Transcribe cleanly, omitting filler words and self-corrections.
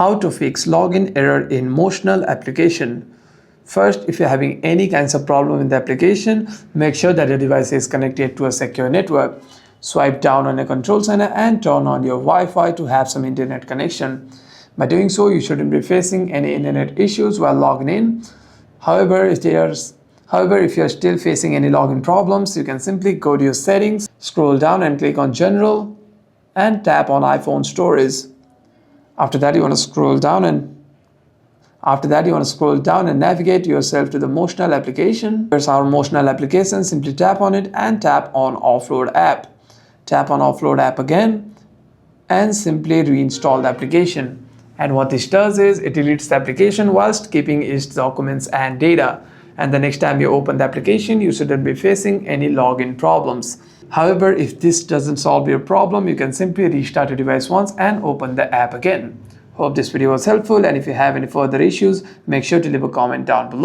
How to fix login error in Motional application. First, if you're having any kinds of problem in the application, make sure that your device is connected to a secure network. Swipe down on a control center and turn on your Wi-Fi to have some internet connection. By doing so, you shouldn't be facing any internet issues while logging in. However, if you're still facing any login problems, you can simply go to your settings, scroll down and click on General and tap on iPhone Storage. After that, you want to scroll down and navigate yourself to the Motional application. Here's our Motional application. Simply tap on it and tap on Offload app. Tap on Offload app again and simply reinstall the application. And what this does is it deletes the application whilst keeping its documents and data. And the next time you open the application, you shouldn't be facing any login problems. However, if this doesn't solve your problem, you can simply restart your device once and open the app again. Hope this video was helpful, and if you have any further issues, make sure to leave a comment down below.